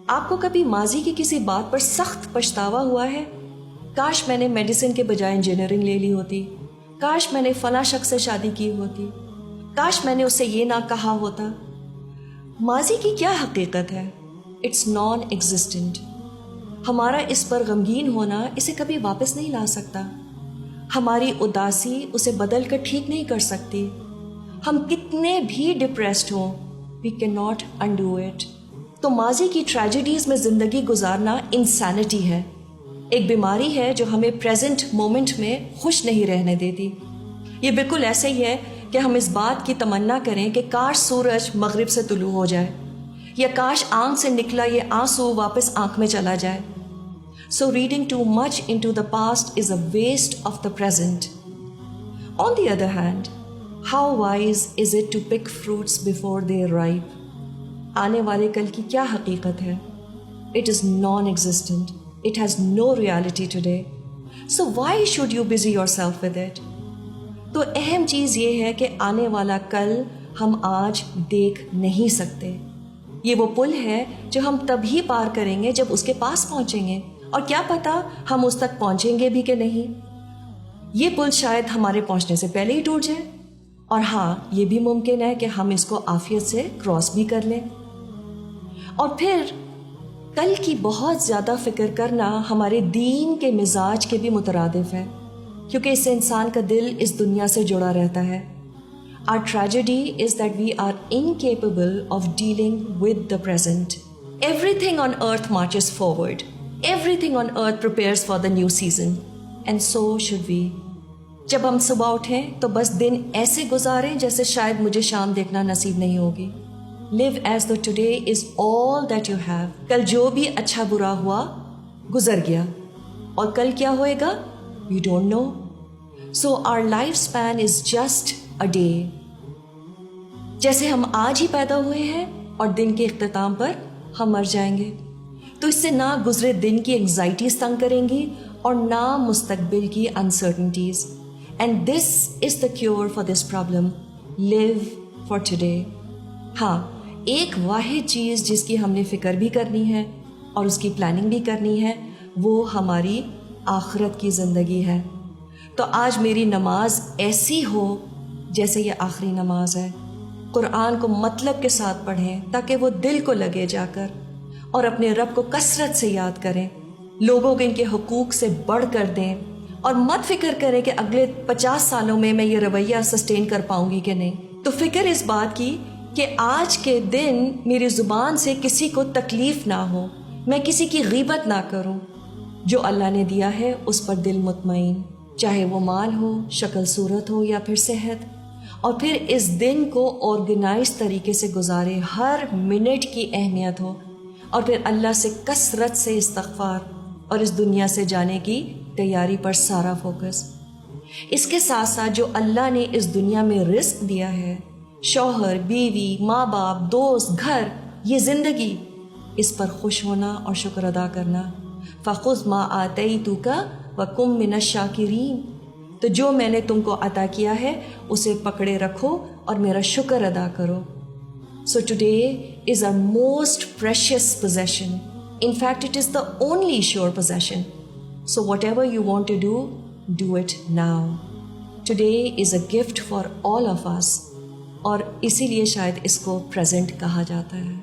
آپ کو کبھی ماضی کی کسی بات پر سخت پچھتاوا ہوا ہے؟ کاش میں نے میڈیسن کے بجائے انجینئرنگ لے لی ہوتی، کاش میں نے فلاں شخص سے شادی کی ہوتی، کاش میں نے اس سے یہ نہ کہا ہوتا۔ ماضی کی کیا حقیقت ہے؟ It's non existent. ہمارا اس پر غمگین ہونا اسے کبھی واپس نہیں لا سکتا۔ ہماری اداسی اسے بدل کر ٹھیک نہیں کر سکتی۔ ہم کتنے بھی ڈپریسڈ ہوں، we cannot undo it. تو ماضی کی ٹریجڈیز میں زندگی گزارنا انسینٹی ہے، ایک بیماری ہے جو ہمیں پریزنٹ مومنٹ میں خوش نہیں رہنے دیتی۔ یہ بالکل ایسے ہی ہے کہ ہم اس بات کی تمنا کریں کہ کاش سورج مغرب سے طلوع ہو جائے، یا کاش آنکھ سے نکلا یہ آنسو واپس آنکھ میں چلا جائے۔ So reading too much into the past is a waste of the present. On the other hand, how wise is it to pick fruits before they are ripe? آنے والے کل کی کیا حقیقت ہے؟ It is non-existent. It has no reality today. So why should you busy yourself with it? تو اہم چیز یہ ہے کہ آنے والا کل ہم آج دیکھ نہیں سکتے۔ یہ وہ پل ہے جو ہم تبھی پار کریں گے جب اس کے پاس پہنچیں گے، اور کیا پتا ہم اس تک پہنچیں گے بھی کہ نہیں۔ یہ پل شاید ہمارے پہنچنے سے پہلے ہی ٹوٹ جائے، اور ہاں یہ بھی ممکن ہے کہ ہم اس کو عافیت سے کراس بھی کر لیں۔ اور پھر کل کی بہت زیادہ فکر کرنا ہمارے دین کے مزاج کے بھی مترادف ہے، کیونکہ اس سے انسان کا دل اس دنیا سے جڑا رہتا ہے۔ Our tragedy is that we are incapable of dealing with the present. Everything on earth marches forward. Everything on earth prepares for the new season. And so should we. جب ہم صبح اٹھیں تو بس دن ایسے گزاریں جیسے شاید مجھے شام دیکھنا نصیب نہیں ہوگی۔ Live as though today is all that you have. کل جو بھی اچھا برا ہوا گزر گیا، اور کل کیا ہوئے گا we don't know. So our lifespan is just a day. جیسے ہم آج ہی پیدا ہوئے ہیں اور دن کے اختتام پر ہم مر جائیں گے، تو اس سے نہ گزرے دن کی انگزائٹیز تنگ کریں گی اور نہ مستقبل کی uncertainties. And this is the cure for this problem, live for today. ہاں، ایک واحد چیز جس کی ہم نے فکر بھی کرنی ہے اور اس کی پلاننگ بھی کرنی ہے، وہ ہماری آخرت کی زندگی ہے۔ تو آج میری نماز ایسی ہو جیسے یہ آخری نماز ہے۔ قرآن کو مطلب کے ساتھ پڑھیں تاکہ وہ دل کو لگے جا کر، اور اپنے رب کو کثرت سے یاد کریں، لوگوں کے ان کے حقوق سے بڑھ کر دیں، اور مت فکر کریں کہ اگلے 50 سالوں میں یہ رویہ سسٹین کر پاؤں گی کہ نہیں۔ تو فکر اس بات کی کہ آج کے دن میری زبان سے کسی کو تکلیف نہ ہو، میں کسی کی غیبت نہ کروں، جو اللہ نے دیا ہے اس پر دل مطمئن، چاہے وہ مال ہو، شکل صورت ہو یا پھر صحت، اور پھر اس دن کو آرگنائز طریقے سے گزارے، ہر منٹ کی اہمیت ہو، اور پھر اللہ سے کثرت سے استغفار اور اس دنیا سے جانے کی تیاری پر سارا فوکس۔ اس کے ساتھ ساتھ جو اللہ نے اس دنیا میں رزق دیا ہے، شوہر، بیوی، ماں باپ، دوست، گھر، یہ زندگی، اس پر خوش ہونا اور شکر ادا کرنا۔ فَخُذْ مَا آتَيْتُكَ وَكُن مِّنَ الشَّاكِرِينَ۔ تو جو میں نے تم کو عطا کیا ہے اسے پکڑے رکھو اور میرا شکر ادا کرو۔ So today is our most precious possession. In fact, it is the only sure possession. So whatever you want to do it now. Today is a gift for all of us. اور اسی لیے شاید اس کو present کہا جاتا ہے۔